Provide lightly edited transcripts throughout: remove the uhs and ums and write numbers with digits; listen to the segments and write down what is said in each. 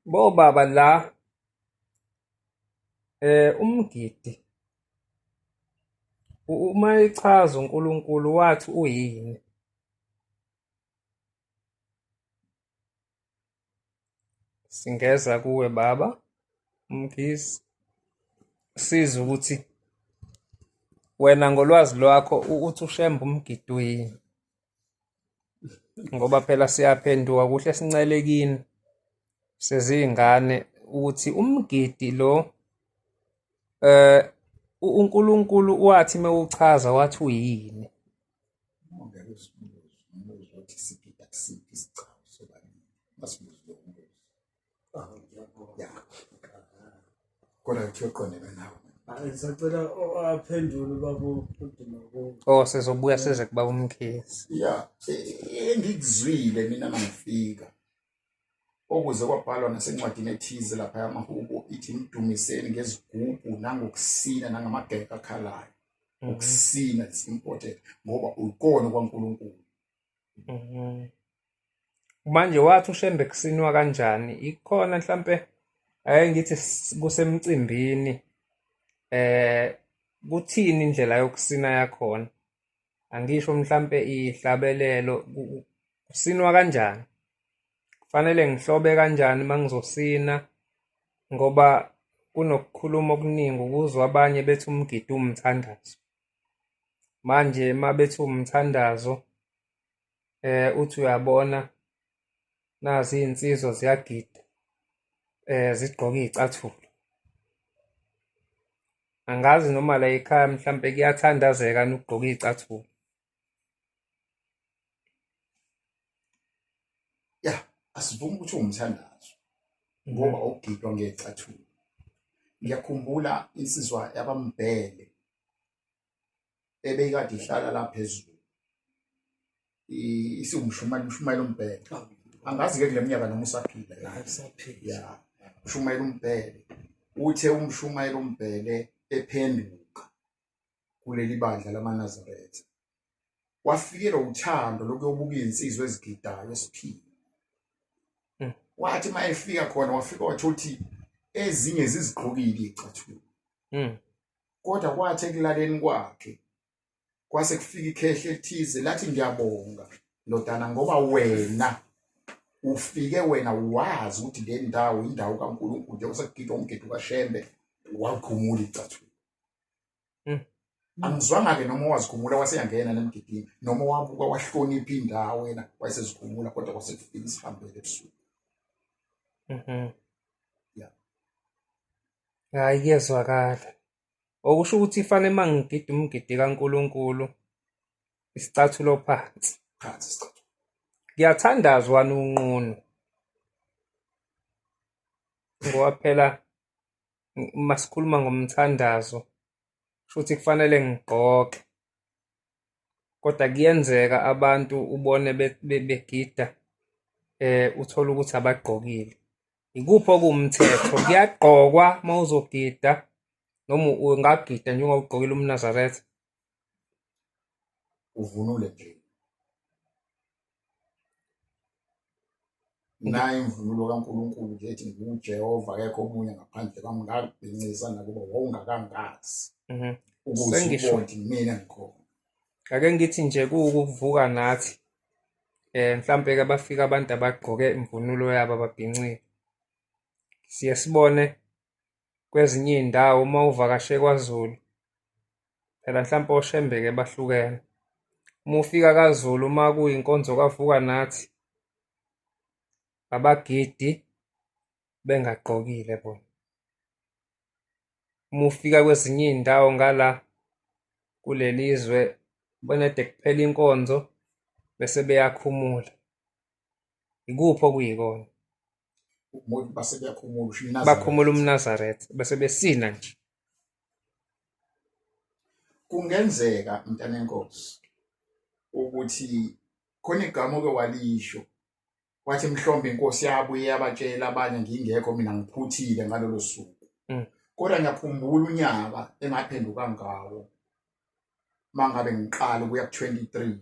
Bo baba la umgidi uma echaza uNkulunkulu wathi uyini? Singeza kuwe baba umkhizi siza ukuthi wena ngolwazi lwakho uthi uShembe umgidi uyini? Ngoba phela siyaphenduka kuhle sincele kini sezingane ukuthi umgidi lo eh uNkulunkulu wathi mewuchaza wathi uyini? Ungeke usibuze umbuzo othi sigida kusiphi isigcawu sobabili masibuze lo mbuzo ya kodwa kuthiwe qondene nawe Ngisacela aphendule babo uduma konke. Oh sizobuya size kuba umkhizi. ya engikuzwile mina mangifika okuze kwabhalwa nasencwadini ethize lapha yamahubo ithi mdumiseni ngezigubhu nangokusina nangamageka akhalayo ukusina is important ngoba ukona kwaNkulunkulu. Manje wathi uShembe kusinwa kanjani? Ikhona mhlambe ake ngithi kusemcimbini kuthini indlela yokusina yakhona? Angisho mhlambe ihlabelelo kusinwa kanjani? Kufanele ngihlobe kanjani mangizosina ngoba kunokukhuluma okuningi ukuzwa abanye bethi umgidi umthandazo. Manje mabethi umthandazo uthi uyabona nazi izinsizwa ziyagida zigqoka izicathulo. Angazi noma la ekhaya mhlambe kuyathandazeka ukugqoka izicathulo. Ya asivumi ukuthi umthandazo ngoba ukugidwa ngecathulo. Ngiyakhumbula insizwa yabambhele ebeyikade ihlala la phezulu umshumayela umbhele angazi ke kule minyaka noma usaphila ya umshumayela umbhele uthe umshumayela umbhele ephenduka kuleli bandla lamaNazaretha wafikelwa uthando lokuyobuka insizwa ezigidayo esiphila. Wathi mayefika khona wafika wathola ukuthi ezinye zizigqokile izicathulo kodwa kwathi ekulaleni kwakhe kwase kufika ikhehle elithize lathi ngiyabonga ndodana ngoba wena ufike wena wazi ukuthi le ndawo indawo kaNkulunkulu nje osekugidwa umgidi kaShembe wakhumula izicathulo. Angizwanga ke noma wazikhumula waseyangena nemgidini noma wabuka wahlonipha indawo wena wayesezikhumula kodwa kwasekufika isihambele ebusuku. Hayi kuyezwakala. Okusho ukuthi ifanele mangigida umgidi kaNkulunkulu isicathulo phansi. Phansi isicathulo. Kuyathandazwa nunqunu. Ngoba phela masikhuluma ngomthandazo futhi kufanele ngigqoke. Kodwa kuyenzeka abantu ubone begida uthola ukuthi abagqokile. Ikuphi okuwumthetho? Kuyagqokwa mawuzogida noma ungagida njengoba ugqokile umNazaretha? Uvunule nje. Naye imvunulo kaNkulunkulu nje ethi nguJehova akekho omunye ngaphandle kwami ngabhincisa nakuba wawungakangazi. Ukuze ubone mina ngikhona. Ake ngithi nje kuwukuvuka nathi mhlambe ke bafika abantu abagqoke imvunulo yabo ababhincile. Siye sibone kwezinye izindawo uma uvakashe kwaZulu phela mhlambe oShembe ke bahlukene. Uma ufika kwaZulu uma kuyinkonzo kavuka nathi abagidi bengagqokile bona. Uma ufika kwezinye izindawo ngala kulelizwe benede kuphela inkonzo bese beyakhumula. Ikuphi okuyikona? Base beyakhumula usho uNazaretha. Bakhumula umNazaretha bese besina nje. Kungenzeka mntana enkosi ukuthi khona igama oke walisho wathi mhlombe inkosi yabuye yabatshela abanye ngingekho mina ngiphuthile ngalolo suku. Kodwa ngiyakhumbula unyaka engaphenduka ngawo mangabe ngiqala ukuya ku-23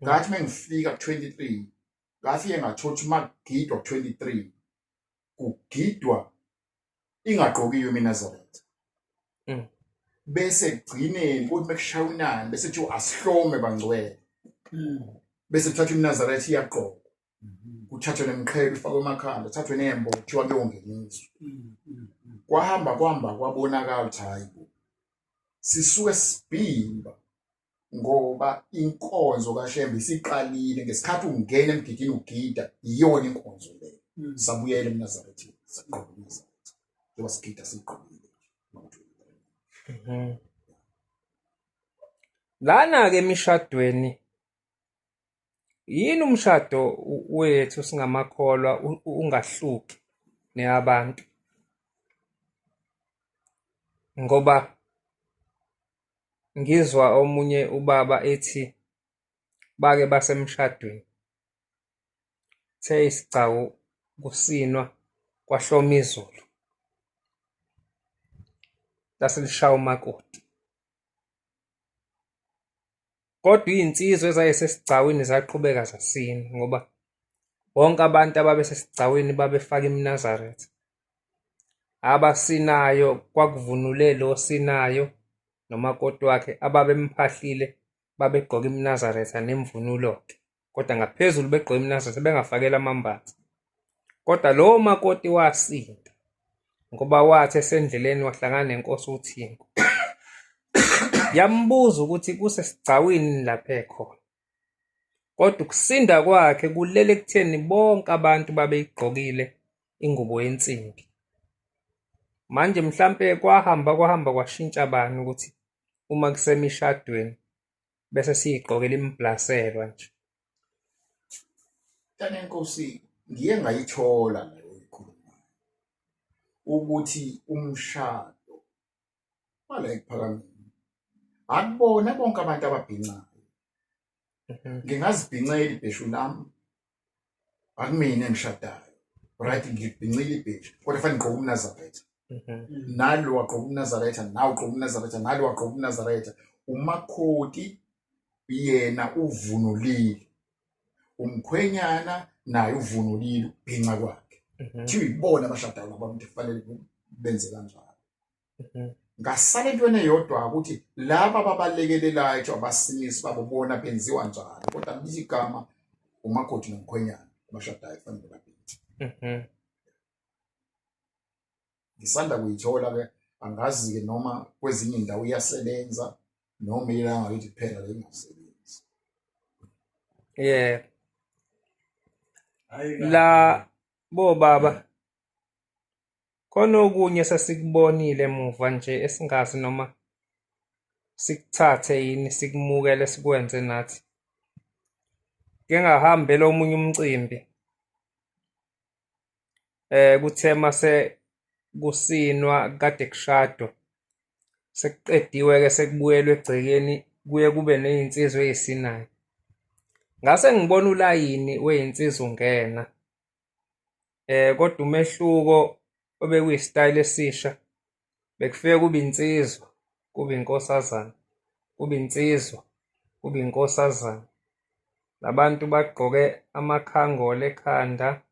ngathi mengifika ku-23 ngafike ngathola ukuthi magidwa ku-23 igidwa ingaqokiyo iminazaretha. Bese kugcineni kuthi mekushayunani bese kuthiwa asihlome bangcwele. Bese kuthathwa iminazaretha iyaqoka. Kuthathwe nemqhele ifakwe emakhanda, kuthathwe nembo kuthiwa kuyongeniswa. Kwahamba kwabonakala ukuthi hayibo sisuke sibhimba ngoba inkonzo kaShembe isiqalile ngesikhathi ungena emgidini ugida iyona inkonzo leyo. Sabuyela eMnazaretha saqoqa iMnazaretha njengoba sigida siqoqile. Lana ke emishadweni yini umshado wethu singamakholwa ungahluki neyabantu, ngoba ngizwa omunye ubaba ethi bake basemshadweni the isigcawu kusinwa kwahloma izulu laselishaya umakoti, kodwa iy'nsizwa ezayisesigcawini zaqhubeka zasina ngoba bonke abantu ababesesigcawini babefaka iMnazaretha. Abasinayo kwakuvunule lo sinayo nomakoti wakhe ababemphahlile babegqoka iMnazaretha nemvunulo-ke, kodwa ngaphezulu begqoka iMnazaretha bengafakela amambatha. Kodwa lowo makoti wasinda ngoba wathi esendleleni wahlangana nenkosi uThixo. Yambuza ukuthi kusesigcawini lapha ekhona, kodwa ukusinda kwakhe kulele ekutheni bonke abantu babeyigqokile ingubo yensimbi. Manje mhlampe kwahamba kwashintsha abantu ukuthi uma kusemishadweni bese siyigqokela imblaselwa nje. Tana inkosi ngiye ngayithola leyo ikhuluma ukuthi umshado wala ekuPhakameni akubona bonke abantu ababhincayo. Ngingazibhincela ibheshu lami akumina engishadayo, right, ngibhincile ibheshu kodwa fanele ngigqoke uMnazaretha. Nalo wagqoka uMnazaretha, nawe ugqoka uMnazaretha, nalo wagqoka uMnazaretha. Umakoti yena uvunulile, umkhwenyana naye uvunulile ukubhinca kwakhe. Thiwa ibona abashadayo abantu kufanele benze kanjalo. Ngasale entweni eyodwa ukuthi laba ababalekelelayo abasimisi babona benziwa njalo, kodwa lithi igama umakoti nomkhwenyana abashadayo kufanele babhince. Ngisanda kuyithola-ke, angazi-ke noma kwezinye indawo iyasebenza noma ilanga lithi kuphela le ingasebenzi. La bobaba khona okunye sesikubonile emuva nje esingazi noma sikuthathe yini sikumukele sikwenze nathi. Ke ngahambela omunye umcimbi kuthe mase kusinwa kade kushadwa sekuqediwe-ke sekubuyelwe egcekeni kuye kube ney'nsizwa ey'sinayo. Ngase ngibona ulayini wey'nsizwa ungena, kodwa umehluko obekuyisitayile esisha bekufike kube insizwa kube inkosazana, kube insizwa kube inkosazana. Labantu bagqoke amakhangole ekhanda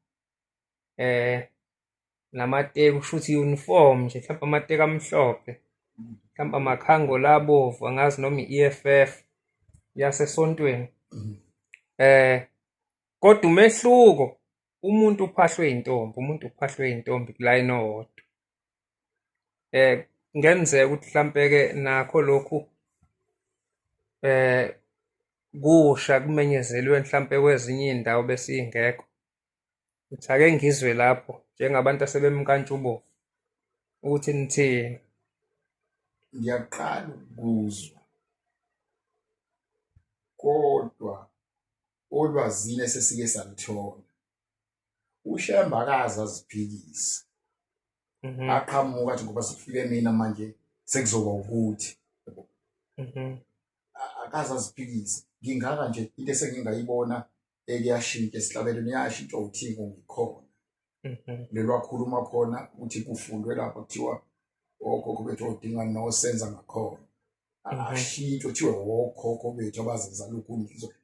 namateki, kushuthi uniform nje, mhlawumbe amateki amhlophe, mhlawumbe amakhangole abovu, angazi noma i-EFF yasesontweni. Kodwa umehluko umuntu uphahlwe intombi kulayini owodwa. Kungenzeka ukuthi mhlampe-ke nakho lokhu kusha kumenyezelwe mhlampe kwezinye iy'ndawo bese ingekho. Ngithi ake ngizwe lapho njengabantu asebemnkantshubovu ukuthi nithini. Ngiyaqala ukuzwa kodwa olwazini esesike salithola uShembe akaze aziphikise. Aqhamuka athi ngoba sikufike mina manje sekuzoba ukuthi akaze aziphikise. Ngingaka nje into esengingayibona ekuyashintsha esihlabelweni yashintsha uThixo ngikhona. Lelwakhuluma khona ukuthi kufundwe lapha kuthiwa okhokho bethu odinga nosenza ngakhona. Ashintshwe kuthiwe okhokho bethu abazenza lokhu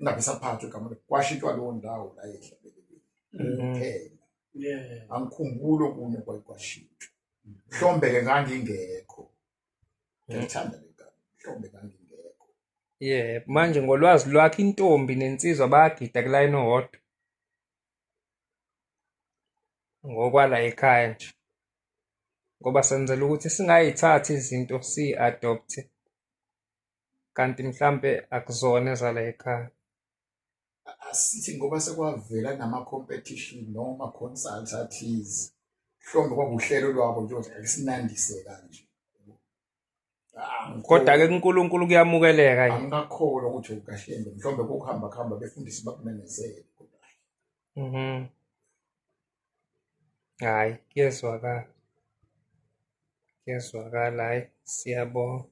ingabe saphathwe igama kwashintshwa leyo ndawo la ehlabelweni kuphela. angikhumbuli okunye kwashintshwa. Mhlombe-ke ngangingekho, ngiyayithanda le ngane, mhlombe ngangingekho. Yebo, manje ngolwazi lwakho intombi nensizwa bayagida kulayini owodwa ngokwala ekhaya nje, ngoba senzela ukuthi singayithathi izinto siyi-adopthe kanti mhlampe akuzona ezala ekhaya. Asithi ngoba sekwavela nama-competition noma consult athize, mhlombe kwakuhlelo lwabo nje ukuthi ake sinandise kanje. Kodwa-ke kuNkulunkulu kuyamukeleka yini? Angikakholwa ukuthi ukaHlembe mhlombe kuhamba befundisi bakumemezele. Hhayi, kuyezwakala, hhayi, siyabonga.